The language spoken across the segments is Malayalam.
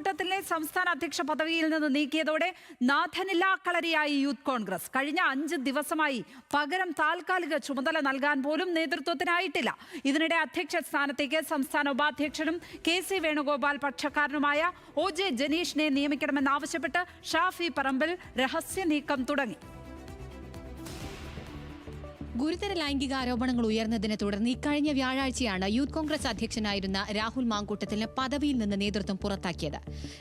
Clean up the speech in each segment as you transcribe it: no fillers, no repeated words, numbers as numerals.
മാങ്കൂട്ടത്തിലെ സംസ്ഥാന അധ്യക്ഷ പദവിയിൽ നിന്ന് നീക്കിയതോടെ നാഥനില്ലാ കളരിയായി യൂത്ത് കോൺഗ്രസ്. കഴിഞ്ഞ 5 ദിവസമായി പകരം താൽക്കാലിക ചുമതല നൽകാൻ പോലും നേതൃത്വത്തിനായിട്ടില്ല. ഇതിനിടെ അധ്യക്ഷ സ്ഥാനത്തേക്ക് സംസ്ഥാന ഉപാധ്യക്ഷനും KC വേണുഗോപാൽ പക്ഷക്കാരനുമായ OJ ജനീഷിനെ നിയമിക്കണമെന്നാവശ്യപ്പെട്ട് ഷാഫി പറമ്പിൽ രഹസ്യ നീക്കം തുടങ്ങി. ഗുരുതര ലൈംഗിക ആരോപണങ്ങൾ ഉയർന്നതിനെ തുടർന്ന് ഇക്കഴിഞ്ഞ വ്യാഴാഴ്ചയാണ് യൂത്ത് കോൺഗ്രസ് അധ്യക്ഷനായിരുന്ന രാഹുൽ മാങ്കൂട്ടത്തിനെ പദവിയിൽ നിന്ന് നേതൃത്വം പുറത്താക്കിയത്.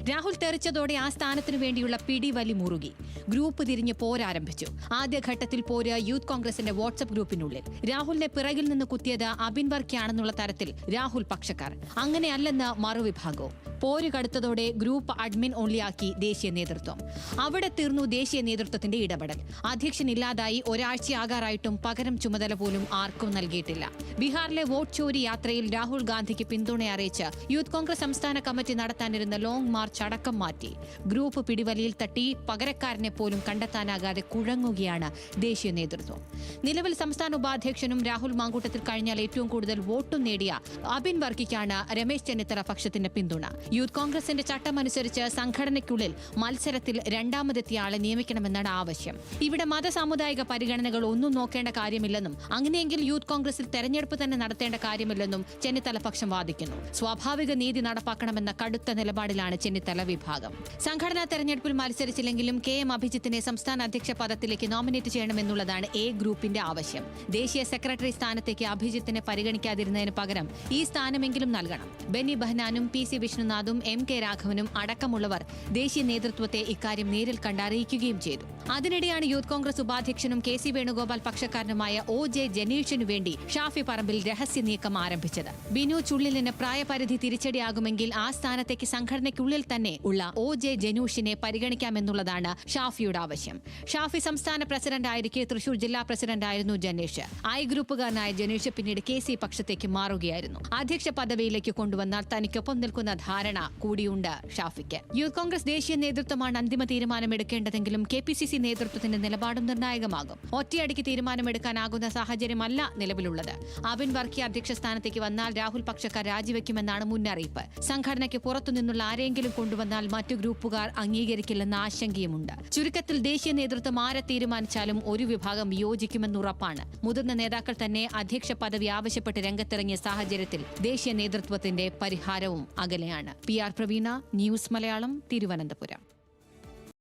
രാഹുൽ തെറിച്ചതോടെ ആ സ്ഥാനത്തിനു വേണ്ടിയുള്ള പിടിവലി മുറുകി. ഗ്രൂപ്പ് തിരിഞ്ഞ് പോരാരംഭിച്ചു. ആദ്യഘട്ടത്തിൽ പോര് യൂത്ത് കോൺഗ്രസിന്റെ വാട്സ്ആപ്പ് ഗ്രൂപ്പിനുള്ളിൽ. രാഹുലിനെ പിറകിൽ നിന്ന് കുത്തിയത് അബിൻ വർക്കിയാണെന്നുള്ള തരത്തിൽ രാഹുൽ പക്ഷക്കാർ. അങ്ങനെയല്ലെന്ന് മറുവിഭാഗവും. പോര് കടുത്തതോടെ ഗ്രൂപ്പ് അഡ്മിൻ ഓൺലിയാക്കി ദേശീയ നേതൃത്വം. അവിടെ തീർന്നു ദേശീയ നേതൃത്വത്തിന്റെ ഇടപെടൽ. അധ്യക്ഷനില്ലാതായി ഒരാഴ്ചയാകാറായിട്ടും പകരം ചുമതല പോലും ആർക്കും നൽകിയിട്ടില്ല. ബീഹാറിലെ വോട്ട് ചോരി യാത്രയിൽ രാഹുൽ ഗാന്ധിക്ക് പിന്തുണ അറിയിച്ച് യൂത്ത് കോൺഗ്രസ് സംസ്ഥാന കമ്മിറ്റി നടത്താനിരുന്ന ലോങ് മാർച്ച് അടക്കം മാറ്റി. ഗ്രൂപ്പ് പിടിവലിയിൽ തട്ടി പകരക്കാരനെ പോലും കണ്ടെത്താനാകാതെ കുഴങ്ങുകയാണ് ദേശീയ നേതൃത്വം. നിലവിൽ സംസ്ഥാന ഉപാധ്യക്ഷനും രാഹുൽ മാങ്കൂട്ടത്തിൽ കഴിഞ്ഞാൽ ഏറ്റവും കൂടുതൽ വോട്ടും നേടിയ അബിൻ വർക്കിക്കാണ് രമേശ് ചെന്നിത്തല പക്ഷത്തിന്റെ പിന്തുണ. യൂത്ത് കോൺഗ്രസിന്റെ ചട്ടമനുസരിച്ച് സംഘടനയ്ക്കുള്ളിൽ മത്സരത്തിൽ രണ്ടാമതെത്തിയ ആളെ നിയമിക്കണമെന്നാണ് ആവശ്യം. ഇവിടെ മതസാമുദായിക പരിഗണനകൾ ഒന്നും നോക്കേണ്ട കാര്യമില്ലെന്നും അങ്ങനെയെങ്കിൽ യൂത്ത് കോൺഗ്രസിൽ തെരഞ്ഞെടുപ്പ് തന്നെ നടത്തേണ്ട കാര്യമില്ലെന്നും ചെന്നിത്തല പക്ഷം വാദിക്കുന്നു. സ്വാഭാവിക നീതി നടപ്പാക്കണമെന്ന കടുത്ത നിലപാടിലാണ് ചെന്നിത്തല വിഭാഗം. സംഘടനാ തെരഞ്ഞെടുപ്പിൽ മത്സരിച്ചില്ലെങ്കിലും KM അഭിജിത്തിനെ സംസ്ഥാന അധ്യക്ഷ പദത്തിലേക്ക് നോമിനേറ്റ് ചെയ്യണമെന്നുള്ളതാണ് A ഗ്രൂപ്പിന്റെ ആവശ്യം. ദേശീയ സെക്രട്ടറി സ്ഥാനത്തേക്ക് അഭിജിത്തിനെ പരിഗണിക്കാതിരുന്നതിന് പകരം ഈ സ്ഥാനമെങ്കിലും നൽകണം. ബെന്നി ബെഹനാനും PC വിഷ്ണുനാഥും MK രാഘവനും അടക്കമുള്ളവർ ദേശീയ നേതൃത്വത്തെ ഇക്കാര്യം നേരിൽ കണ്ടറിയിക്കുകയും ചെയ്തു. അതിനിടെയാണ് യൂത്ത് കോൺഗ്രസ് ഉപാധ്യക്ഷനും KC വേണുഗോപാൽ പക്ഷക്കാരനുമായ OJ ജനീഷിനു വേണ്ടി ഷാഫി പറമ്പിൽ രഹസ്യ നീക്കം ആരംഭിച്ചത്. ബിനു ചുള്ളിലിന് പ്രായപരിധി തിരിച്ചടിയാകുമെങ്കിൽ ആ സ്ഥാനത്തേക്ക് സംഘടനയ്ക്കുള്ളിൽ തന്നെ ഉള്ള OJ ജനീഷിനെ പരിഗണിക്കാമെന്നുള്ളതാണ് ഷാഫിയുടെ ആവശ്യം. ഷാഫി സംസ്ഥാന പ്രസിഡന്റായിരിക്കെ തൃശൂർ ജില്ലാ പ്രസിഡന്റായിരുന്നു ജനീഷ്. I ഗ്രൂപ്പുകാരനായ ജനീഷ് പിന്നീട് KC പക്ഷത്തേക്ക് മാറുകയായിരുന്നു. അധ്യക്ഷ പദവിയിലേക്ക് കൊണ്ടുവന്നാൽ തനിക്കൊപ്പം നിൽക്കുന്ന ധാരണ കൂടിയുണ്ട് ഷാഫിക്ക്. യൂത്ത് കോൺഗ്രസ് ദേശീയ നേതൃത്വമാണ് അന്തിമ തീരുമാനമെടുക്കേണ്ടതെങ്കിലും KPCC നേതൃത്വത്തിന്റെ നിലപാടും നിർണായകമാകും. ഒറ്റയടിക്ക് തീരുമാനമെടുക്കാനാകുന്ന സാഹചര്യമല്ല നിലവിലുള്ളത്. അബിൻ വർക്കി അധ്യക്ഷ സ്ഥാനത്തേക്ക് വന്നാൽ രാഹുൽ പക്ഷക്കാർ രാജിവെക്കുമെന്നാണ് മുന്നറിയിപ്പ്. സംഘടനയ്ക്ക് പുറത്തുനിന്നുള്ള ആരെങ്കിലും കൊണ്ടുവന്നാൽ മറ്റു ഗ്രൂപ്പുകാർ അംഗീകരിക്കില്ലെന്ന ആശങ്കയുമുണ്ട്. ചുരുക്കത്തിൽ ദേശീയ നേതൃത്വം ആരെ തീരുമാനിച്ചാലും ഒരു വിഭാഗം വിയോജിക്കുമെന്നുറപ്പാണ്. മുതിർന്ന നേതാക്കൾ തന്നെ അധ്യക്ഷ പദവി ആവശ്യപ്പെട്ട് രംഗത്തിറങ്ങിയ സാഹചര്യത്തിൽ ദേശീയ നേതൃത്വത്തിന്റെ പരിഹാരവും അകലെയാണ്. PR Praveena, news Malayalam, Thiruvananthapuram.